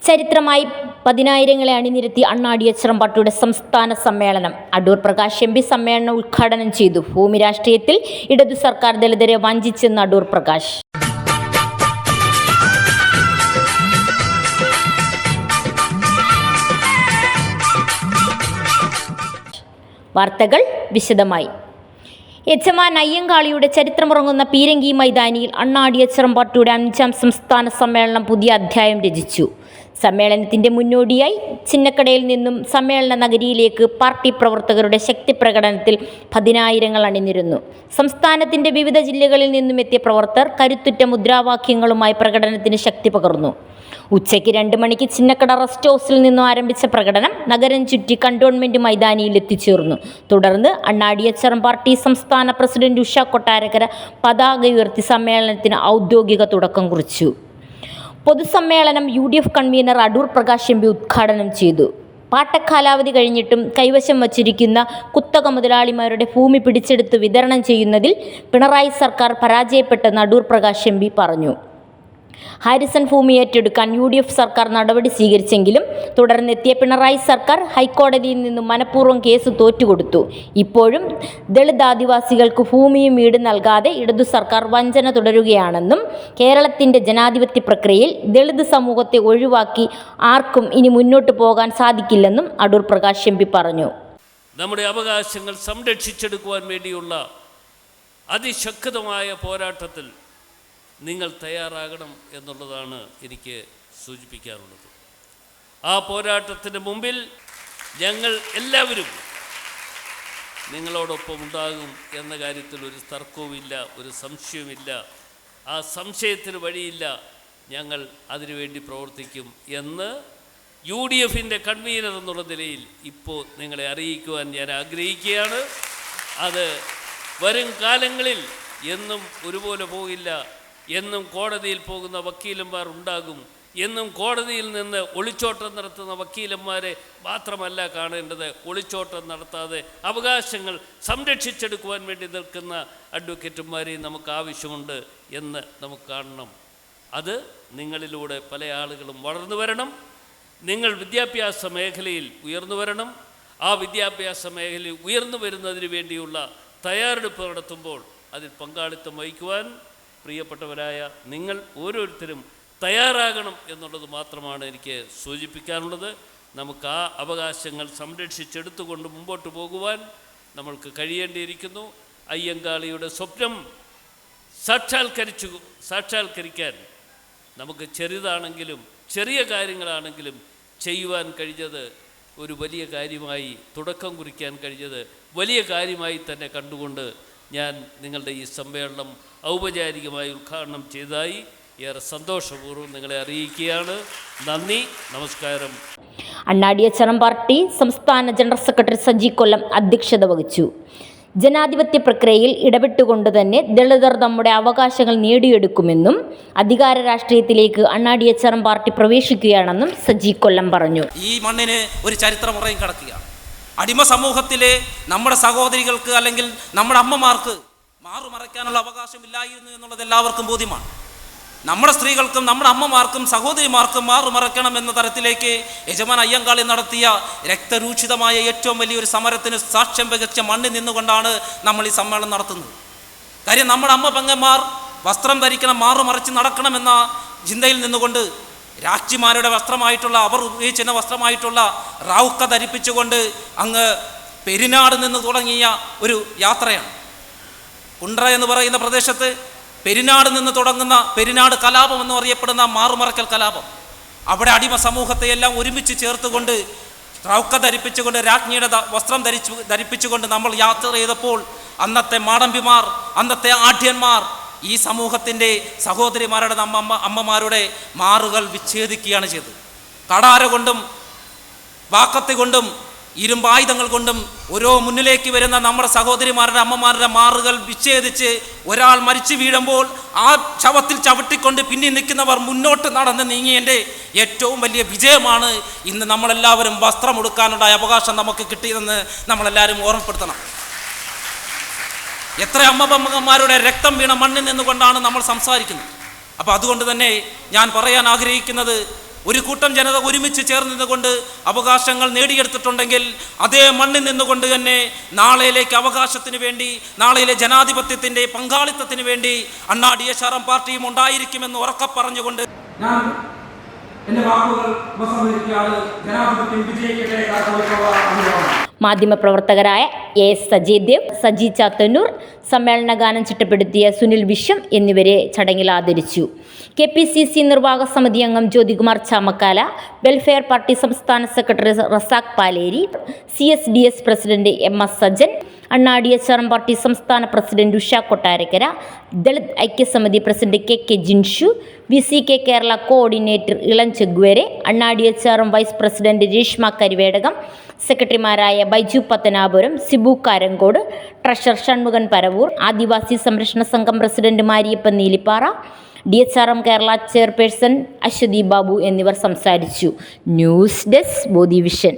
ചരിത്രമായി പതിനായിരങ്ങളെ അണിനിരത്തി അണ്ണാടി എച്ചറമ്പാട്ടിയുടെ സംസ്ഥാന സമ്മേളനം. അടൂർ പ്രകാശ് എം പി സമ്മേളനം ഉദ്ഘാടനം ചെയ്തു. ഭൂമി രാഷ്ട്രീയത്തിൽ ഇടതു സർക്കാർ ദളിതരെ വഞ്ചിച്ചെന്ന് അടൂർ പ്രകാശ്. വാർത്തകൾ വിശദമായി. യജമാൻ അയ്യങ്കാളിയുടെ ചരിത്രമുറങ്ങുന്ന പീരങ്കി മൈതാനിയിൽ അണ്ണാടി എച്ചറമ്പാട്ടിയുടെ 5ാം സംസ്ഥാന സമ്മേളനം പുതിയ അധ്യായം രചിച്ചു. സമ്മേളനത്തിന്റെ മുന്നോടിയായി ചിന്നക്കടയിൽ നിന്നും സമ്മേളന നഗരിയിലേക്ക് പാർട്ടി പ്രവർത്തകരുടെ ശക്തിപ്രകടനത്തിൽ പതിനായിരങ്ങൾ അണിനിരന്നു. സംസ്ഥാനത്തിന്റെ വിവിധ ജില്ലകളിൽ നിന്നും എത്തിയ പ്രവർത്തകർ കരുത്തുറ്റ മുദ്രാവാക്യങ്ങളുമായി പ്രകടനത്തിന് ശക്തി പകർന്നു. ഉച്ചയ്ക്ക് 2 മണിക്ക് ചിന്നക്കട റെസ്റ്റ് ഹൗസിൽ നിന്നും ആരംഭിച്ച പ്രകടനം നഗരം ചുറ്റി കണ്ടോൺമെന്റ് മൈതാനിയിൽ എത്തിച്ചേർന്നു. തുടർന്ന് അണ്ണാടി എച്ചറമ്പാട്ടി സംസ്ഥാന പ്രസിഡന്റ് ഉഷ കൊട്ടാരക്കര പതാക ഉയർത്തി സമ്മേളനത്തിന് ഔദ്യോഗിക തുടക്കം കുറിച്ചു. പൊതുസമ്മേളനം UDF convener Adoor Prakash M P ഉദ്ഘാടനം ചെയ്തു. പാട്ടക്കാലാവധി കഴിഞ്ഞിട്ടും കൈവശം വച്ചിരിക്കുന്ന കുത്തക മുതലാളിമാരുടെ ഭൂമി പിടിച്ചെടുത്ത് വിതരണം ചെയ്യുന്നതിൽ പിണറായി സർക്കാർ പരാജയപ്പെട്ടെന്ന് അടൂർ പ്രകാശ് എം പി പറഞ്ഞു. ഹാരിസൺ ഭൂമി ഏറ്റെടുക്കാൻ UDF സർക്കാർ നടപടി സ്വീകരിച്ചെങ്കിലും തുടർന്നെത്തിയ പിണറായി സർക്കാർ ഹൈക്കോടതിയിൽ നിന്നും മനഃപൂർവ്വം കേസ് തോറ്റുകൊടുത്തു. ഇപ്പോഴും ദളിത് ആദിവാസികൾക്ക് ഭൂമിയും വീട് നൽകാതെ ഇടതു സർക്കാർ വഞ്ചന തുടരുകയാണെന്നും കേരളത്തിന്റെ ജനാധിപത്യ പ്രക്രിയയിൽ ദളിത് സമൂഹത്തെ ഒഴിവാക്കി ആർക്കും ഇനി മുന്നോട്ട് പോകാൻ സാധിക്കില്ലെന്നും അടൂർ പ്രകാശ് എം പി പറഞ്ഞു. നമ്മുടെ അവകാശങ്ങൾ സംരക്ഷിച്ചെടുക്കുവാൻ വേണ്ടിയുള്ള അതിശക്തമായ പോരാട്ടത്തിൽ നിങ്ങൾ തയ്യാറാകണം എന്നുള്ളതാണ് എനിക്ക് സൂചിപ്പിക്കാനുള്ളത്. ആ പോരാട്ടത്തിന് മുമ്പിൽ ഞങ്ങൾ എല്ലാവരും നിങ്ങളോടൊപ്പം ഉണ്ടാകും എന്ന കാര്യത്തിൽ ഒരു തർക്കവുമില്ല, ഒരു സംശയവുമില്ല. ആ സംശയത്തിന് വഴിയില്ല. ഞങ്ങൾ അതിനുവേണ്ടി പ്രവർത്തിക്കും എന്ന് UDFിൻ്റെ കൺവീനർ എന്നുള്ള നിലയിൽ ഇപ്പോൾ നിങ്ങളെ അറിയിക്കുവാൻ ഞാൻ ആഗ്രഹിക്കുകയാണ്. അത് വരും കാലങ്ങളിൽ എന്നും ഒരുപോലെ പോകില്ല. എന്നും കോടതിയിൽ പോകുന്ന വക്കീലന്മാർ ഉണ്ടാകും. എന്നും കോടതിയിൽ നിന്ന് ഒളിച്ചോട്ടം നടത്തുന്ന വക്കീലന്മാരെ മാത്രമല്ല കാണേണ്ടത്, ഒളിച്ചോട്ടം നടത്താതെ അവകാശങ്ങൾ സംരക്ഷിച്ചെടുക്കുവാൻ വേണ്ടി നിൽക്കുന്ന അഡ്വക്കേറ്റുമാരെയും നമുക്ക് ആവശ്യമുണ്ട് എന്ന് നമുക്ക് കാണണം. അത് നിങ്ങളിലൂടെ പല ആളുകളും വളർന്നു വരണം. നിങ്ങൾ വിദ്യാഭ്യാസ മേഖലയിൽ ഉയർന്നു വരണം. ആ വിദ്യാഭ്യാസ മേഖലയിൽ ഉയർന്നു വരുന്നതിന് വേണ്ടിയുള്ള തയ്യാറെടുപ്പ് നടത്തുമ്പോൾ അതിൽ പങ്കാളിത്തം വഹിക്കുവാൻ പ്രിയപ്പെട്ടവരായ നിങ്ങൾ ഓരോരുത്തരും തയ്യാറാകണം എന്നുള്ളത് മാത്രമാണ് എനിക്ക് സൂചിപ്പിക്കാനുള്ളത്. നമുക്ക് ആ അവകാശങ്ങൾ സംരക്ഷിച്ചെടുത്തുകൊണ്ട് മുമ്പോട്ട് പോകുവാൻ നമ്മൾക്ക് കഴിയേണ്ടിയിരിക്കുന്നു. അയ്യങ്കാളിയുടെ സ്വപ്നം സാക്ഷാത്കരിക്കാൻ നമുക്ക് ചെറുതാണെങ്കിലും ചെറിയ കാര്യങ്ങളാണെങ്കിലും ചെയ്യുവാൻ കഴിഞ്ഞത് ഒരു വലിയ കാര്യമായി, തുടക്കം കുറിക്കാൻ കഴിഞ്ഞത് വലിയ കാര്യമായി തന്നെ കണ്ടുകൊണ്ട് ഞാൻ നിങ്ങളുടെ ഈ സമ്മേളനം ഔപചാരികമായി ഉദ്ഘാടനം ചെയ്തതായി ഏറെ സന്തോഷപൂർവ്വം നിങ്ങളെ അറിയിക്കുകയാണ്. നന്ദി, നമസ്കാരം. അണ്ണാടി എച്ചറമ്പാട്ടി സംസ്ഥാന ജനറൽ സെക്രട്ടറി സജി കൊല്ലം അധ്യക്ഷത വഹിച്ചു. ജനാധിപത്യ പ്രക്രിയയിൽ ഇടപെട്ടുകൊണ്ട് തന്നെ ദളിതർ നമ്മുടെ അവകാശങ്ങൾ നേടിയെടുക്കുമെന്നും അധികാര രാഷ്ട്രീയത്തിലേക്ക് അണ്ണാടി എച്ചറമ്പാട്ടി പ്രവേശിക്കുകയാണെന്നും സജി കൊല്ലം പറഞ്ഞു. ഈ മണ്ണിന് ഒരു ചരിത്രമുറയും കിടക്കുകയാണ്. അടിമ സമൂഹത്തിലെ നമ്മുടെ സഹോദരികൾക്ക് അല്ലെങ്കിൽ നമ്മുടെ അമ്മമാർക്ക് മാറുമറയ്ക്കാനുള്ള അവകാശമില്ലായിരുന്നു എന്നുള്ളത് എല്ലാവർക്കും ബോധ്യമാണ്. നമ്മുടെ സ്ത്രീകൾക്കും നമ്മുടെ അമ്മമാർക്കും സഹോദരിമാർക്കും മാറുമറയ്ക്കണം എന്ന തരത്തിലേക്ക് യജമാൻ അയ്യങ്കാളി നടത്തിയ രക്തരൂക്ഷിതമായ ഏറ്റവും വലിയൊരു സമരത്തിന് സാക്ഷ്യം വഹിച്ച മണ്ണിൽ നിന്നുകൊണ്ടാണ് നമ്മൾ ഈ സമ്മേളനം നടത്തുന്നത്. കാര്യം നമ്മുടെ അമ്മ പെങ്ങന്മാർ വസ്ത്രം ധരിക്കണം, മാറുമറച്ച് നടക്കണമെന്ന ചിന്തയിൽ നിന്നുകൊണ്ട് രാജ്ഞിമാരുടെ വസ്ത്രമായിട്ടുള്ള, അവർ ഉപയോഗിച്ചിരുന്ന വസ്ത്രമായിട്ടുള്ള റൗക്ക ധരിപ്പിച്ചുകൊണ്ട് അങ്ങ് പെരിനാട് നിന്ന് തുടങ്ങിയ ഒരു യാത്രയാണ്. കുണ്ട്ര എന്ന് പറയുന്ന പ്രദേശത്ത് പെരിനാട് നിന്ന് തുടങ്ങുന്ന പെരിനാട് കലാപം എന്ന് അറിയപ്പെടുന്ന മാറുമറക്കൽ കലാപം, അവിടെ അടിമ സമൂഹത്തെയെല്ലാം ഒരുമിച്ച് ചേർത്തുകൊണ്ട് റൗക്ക ധരിപ്പിച്ചുകൊണ്ട് രാജ്ഞിയുടെ വസ്ത്രം ധരിപ്പിച്ചുകൊണ്ട് നമ്മൾ യാത്ര ചെയ്തപ്പോൾ അന്നത്തെ മാടമ്പിമാർ, അന്നത്തെ ആഢ്യന്മാർ ഈ സമൂഹത്തിൻ്റെ സഹോദരിമാരുടെ അമ്മമാരുടെ മാറുകൾ വിച്ഛേദിക്കുകയാണ് ചെയ്തത്. കടാര കൊണ്ടും വാക്കത്തി കൊണ്ടും ഇരുമ്പായുധങ്ങൾ കൊണ്ടും ഓരോ മുന്നിലേക്ക് വരുന്ന നമ്മുടെ സഹോദരിമാരുടെ അമ്മമാരുടെ മാറുകൾ വിച്ഛേദിച്ച് ഒരാൾ മരിച്ചു വീഴുമ്പോൾ ആ ശവത്തിൽ ചവിട്ടിക്കൊണ്ട് പിന്നിൽ നിൽക്കുന്നവർ മുന്നോട്ട് നടന്ന് നീങ്ങിയതിൻ്റെ ഏറ്റവും വലിയ വിജയമാണ് ഇന്ന് നമ്മളെല്ലാവരും വസ്ത്രമെടുക്കാനുള്ള അവകാശം നമുക്ക് കിട്ടിയതെന്ന് നമ്മളെല്ലാവരും ഓർമ്മപ്പെടുത്തണം. എത്ര അമ്മമാരുടെ രക്തം വീണ മണ്ണിൽ നിന്നുകൊണ്ടാണ് നമ്മൾ സംസാരിക്കുന്നത്. അപ്പോൾ അതുകൊണ്ട് തന്നെ ഞാൻ പറയാൻ ആഗ്രഹിക്കുന്നത്, ഒരു കൂട്ടം ജനത ഒരുമിച്ച് ചേർന്നുകൊണ്ട് അവകാശങ്ങൾ നേടിയെടുത്തിട്ടുണ്ടെങ്കിൽ അതേ മണ്ണിൽ നിന്നുകൊണ്ട് തന്നെ നാളെയിലേക്ക് അവകാശത്തിന് വേണ്ടി, നാളെയിലെ ജനാധിപത്യത്തിൻ്റെ പങ്കാളിത്തത്തിന് വേണ്ടി അണ്ണാ DHRM പാർട്ടിയും ഉണ്ടായിരിക്കുമെന്ന് ഉറക്കെ പറഞ്ഞുകൊണ്ട് ഞാൻ എൻ്റെ വാക്കുകൾ ഉപസംഹരിക്കുകയാണ്. ജനാധിപത്യം വിജയിക്കട്ടെ. മാധ്യമപ്രവർത്തകരായ AS സജീദേവ്, സജി ചാത്തന്നൂർ, സമ്മേളന ഗാനം ചിട്ടപ്പെടുത്തിയ സുനിൽ വിശ്വം എന്നിവരെ ചടങ്ങിൽ ആദരിച്ചു. KPCC നിർവാഹക സമിതി അംഗം ജ്യോതികുമാർ ചാമക്കാല, വെൽഫെയർ പാർട്ടി സംസ്ഥാന secretary Razak Paleri, CSDS president MS Sajan, അണ്ണാ DHRM പാർട്ടി സംസ്ഥാന പ്രസിഡന്റ് ഉഷ കൊട്ടാരക്കര, ദളിത് ഐക്യസമിതി president KK Jinshu, VCK Kerala coordinator Ilam Che Guevara, അണ്ണാ DHRM vice president Reshma Karivedakam, സെക്രട്ടറിമാരായ ബൈജു പത്തനാപുരം, സിബു കാരങ്കോട്, ട്രഷറർ ഷൺമുഖൻ പരവൂർ, ആദിവാസി സംരക്ഷണ സംഘം president Mariyappan Neelippara, DHRM Kerala chairperson Aswathi Babu എന്നിവർ സംസാരിച്ചു. News desk Bodhi vision.